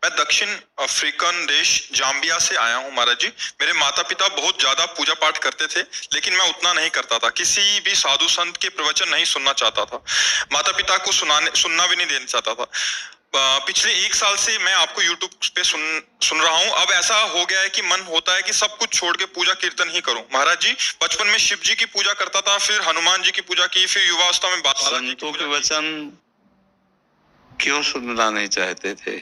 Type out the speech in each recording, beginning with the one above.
मैं दक्षिण अफ्रीकन देश जाम्बिया से आया हूँ महाराज जी। मेरे माता पिता बहुत ज्यादा पूजा पाठ करते थे, लेकिन मैं उतना नहीं करता था। किसी भी साधु संत के प्रवचन नहीं सुनना चाहता था। माता पिता को सुनना भी नहीं देना चाहता था। पिछले 1 साल से मैं आपको YouTube पे सुन रहा हूँ। अब ऐसा हो गया है कि मन होता है कि सब कुछ छोड़ के पूजा कीर्तन ही करूं। महाराज जी, बचपन में शिव जी की पूजा करता था, फिर हनुमान जी की पूजा की, फिर युवावस्था में संतों के वचन क्यों सुनना नहीं चाहते थे?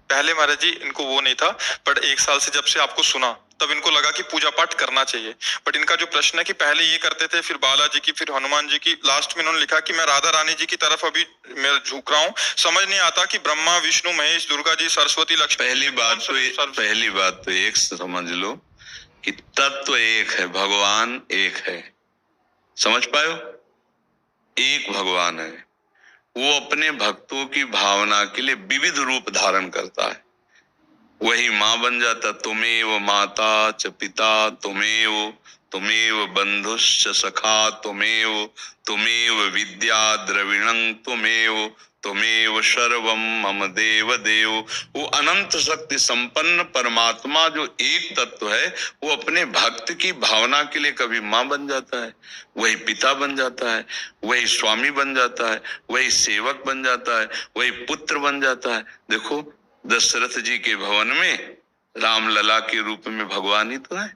पहले महाराज जी इनको वो नहीं था, बट 1 साल से जब से आपको सुना तब इनको लगा कि पूजा पाठ करना चाहिए। बट इनका जो प्रश्न है कि पहले ये करते थे, फिर बालाजी की, फिर हनुमान जी की, लास्ट में इन्होंने लिखा कि मैं राधा रानी जी की तरफ अभी मैं झुक रहा हूँ। समझ नहीं आता कि ब्रह्मा विष्णु महेश दुर्गा जी सरस्वती लक्ष्मी। पहली बात तो एक समझ लो कि तत्व एक है, भगवान एक है। समझ पाए हो? एक भगवान है। वो अपने भक्तों की भावना के लिए विविध रूप धारण करता है। वही माँ बन जाता, तुमेव माता च पिता तुमेव, तुमेव बंधुश्च सखा तुमेव, तुमेव विद्या द्रविणं तुमेव, तुमेव सर्वम मम देव देव। वो अनंत शक्ति संपन्न परमात्मा जो एक तत्व है, वो अपने भक्त की भावना के लिए कभी माँ बन जाता है, वही पिता बन जाता है, वही स्वामी बन जाता है, वही सेवक बन जाता है, वही पुत्र बन जाता है। देखो दशरथ जी के भवन में राम लला के रूप में भगवान ही तो है।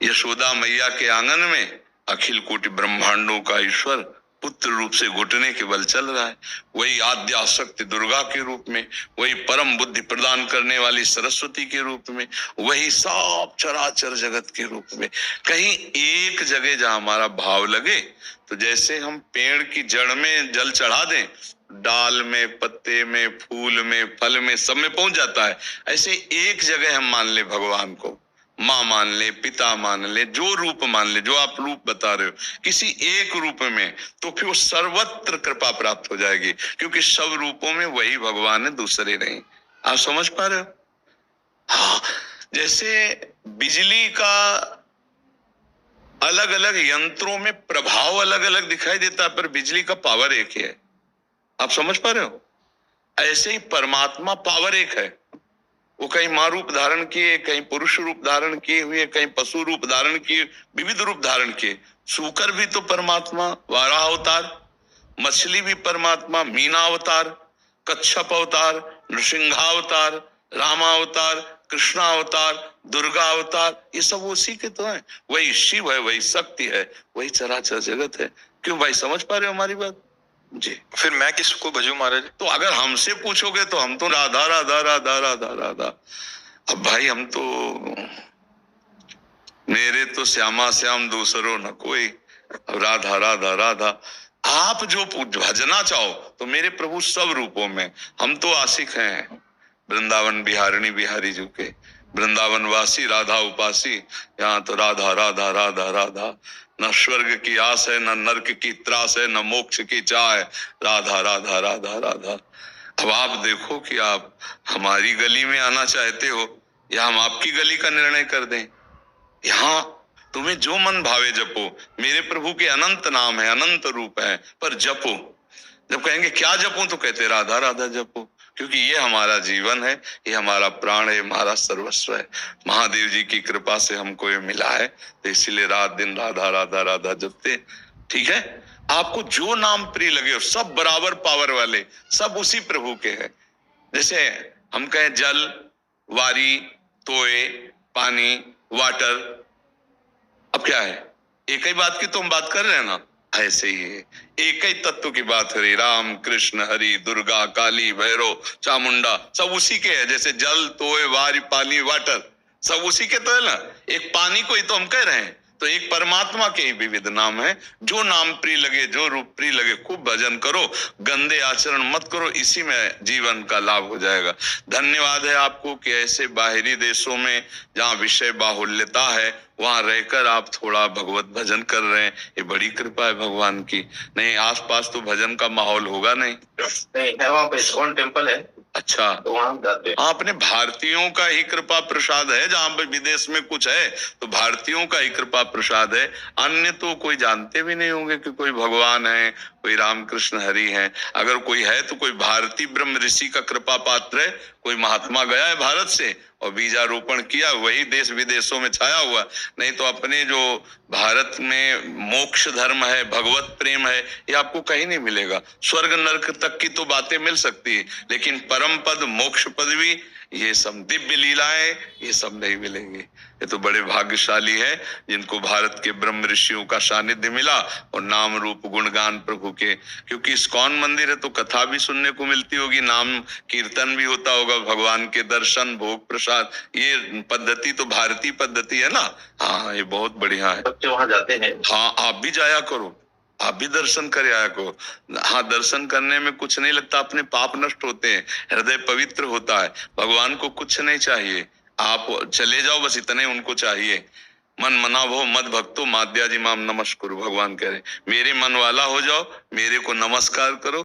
यशोदा मैया के आंगन में अखिल कोटि ब्रह्मांडों का ईश्वर पुत्र रूप से घुटने के बल चल रहा है। वही आद्या शक्ति दुर्गा के रूप में, वही परम बुद्धि प्रदान करने वाली सरस्वती के रूप में, वही सब चराचर जगत के रूप में। कहीं एक जगह जहां हमारा भाव लगे, तो जैसे हम पेड़ की जड़ में जल चढ़ा दें, डाल में, पत्ते में, फूल में, फल में, सब में पहुंच जाता है। ऐसे एक जगह हम मान ले भगवान को, माँ मान ले, पिता मान ले, जो रूप मान ले, जो आप रूप बता रहे हो, किसी एक रूप में, तो फिर वो सर्वत्र कृपा प्राप्त हो जाएगी, क्योंकि सब रूपों में वही भगवान है, दूसरे नहीं। आप समझ पा रहे हो? हाँ, जैसे बिजली का अलग अलग यंत्रों में प्रभाव अलग अलग दिखाई देता है, पर बिजली का पावर एक ही है। आप समझ पा रहे हो? ऐसे ही परमात्मा पावर एक है। वो कहीं मां रूप धारण किए, कहीं पुरुष रूप धारण किए हुए, कहीं पशु रूप धारण किए, विविध रूप धारण किए। सूकर भी तो परमात्मा, वाराह अवतार, मछली भी परमात्मा, मीना अवतार, कच्छप अवतार, नृसिंहावतार, रामावतार, कृष्णा अवतार, दुर्गा अवतार, ये सब उसी के तो है। वही शिव है, वही शक्ति है, वही चराचर जगत है। क्यों भाई, समझ पा रहे हो हमारी बात? जी। फिर मैं किसको भजूं महाराज? तो अगर हमसे पूछोगे तो हम तो राधा राधा राधा राधा राधा। अब भाई हम तो, मेरे तो श्यामा श्याम दूसरो न कोई, राधा राधा राधा। आप जो भजना चाहो तो मेरे प्रभु सब रूपों में। हम तो आशिक हैं वृंदावन बिहारिणी बिहारी जी के, वृंदावन वासी राधा उपासी। यहाँ तो राधा राधा राधा राधा। न स्वर्ग की आस है, न नरक की त्रास है, न मोक्ष की चाह है, राधा राधा राधा राधा। अब आप देखो कि आप हमारी गली में आना चाहते हो या हम आपकी गली का निर्णय कर दें। यहाँ तुम्हें जो मन भावे जपो। मेरे प्रभु के अनंत नाम है, अनंत रूप है, पर जपो। जब कहेंगे क्या जपूं, तो कहते राधा राधा जपो, क्योंकि ये हमारा जीवन है, ये हमारा प्राण है, हमारा सर्वस्व है। महादेव जी की कृपा से हमको ये मिला है, तो इसीलिए रात दिन राधा राधा राधा जपते। ठीक है? आपको जो नाम प्रिय लगे हो, सब बराबर पावर वाले, सब उसी प्रभु के हैं। जैसे हम कहें जल, वारी, तोय, पानी, वाटर, अब क्या है? एक ही बात की तो हम बात कर रहे हैं ना। ऐसे ही है, एक ही तत्व की बात हो रही। राम कृष्ण हरि दुर्गा काली भैरव चामुंडा, सब उसी के है। जैसे जल, तोय, वारी, पानी, वाटर, सब उसी के तो है ना। एक पानी को ही तो हम कह रहे हैं। तो एक परमात्मा के ही विविध नाम है। जो नाम प्रिय लगे, जो रूप प्रिय लगे, खूब भजन करो, गंदे आचरण मत करो, इसी में जीवन का लाभ हो जाएगा। धन्यवाद है आपको कि ऐसे बाहरी देशों में जहाँ विषय बाहुल्यता है, वहां रहकर आप थोड़ा भगवत भजन कर रहे हैं। ये बड़ी कृपा है भगवान की। नहीं आसपास तो भजन का माहौल होगा नहीं है, वहाँ पे इस्कॉन टेम्पल है। अच्छा, तो वहाँ जाते हैं। हाँ, अपने भारतीयों का ही कृपा प्रसाद है। जहाँ पे विदेश में कुछ है तो भारतीयों का ही कृपा प्रसाद है। अन्य तो कोई जानते भी नहीं होंगे कि कोई भगवान है, कोई रामकृष्ण हरि है। अगर कोई है तो कोई भारतीय ब्रह्म ऋषि का कृपा पात्र है, कोई महात्मा गया है भारत से और बीजारोपण किया, वही देश विदेशों में छाया हुआ। नहीं तो अपने जो भारत में मोक्ष धर्म है, भगवत प्रेम है, ये आपको कहीं नहीं मिलेगा। स्वर्ग नरक तक की तो बातें मिल सकती है, लेकिन परम पद, मोक्ष पदवी, ये सब दिव्य लीलाएं, ये सब नहीं मिलेंगी। ये तो बड़े भाग्यशाली है जिनको भारत के ब्रह्म ऋषियों का सानिध्य मिला और नाम रूप गुणगान प्रभु के। क्योंकि इस्कॉन मंदिर है तो कथा भी सुनने को मिलती होगी, नाम कीर्तन भी होता होगा, भगवान के दर्शन, भोग प्रसाद, ये पद्धति तो भारतीय पद्धति है ना। हाँ, ये बहुत बढ़िया है। बच्चे वहाँ जाते हैं। हाँ, आप भी जाया करो, आप भी दर्शन करे आया करो। हाँ, दर्शन करने में कुछ नहीं लगता, अपने पाप नष्ट होते हैं, हृदय पवित्र होता है, भगवान को कुछ नहीं चाहिए, आप चले जाओ, बस इतने उनको चाहिए। मन मना भो मद भक्तो माद्याजी माम नमस्कुरु, भगवान कह रहे मेरे मन वाला हो जाओ, मेरे को नमस्कार करो,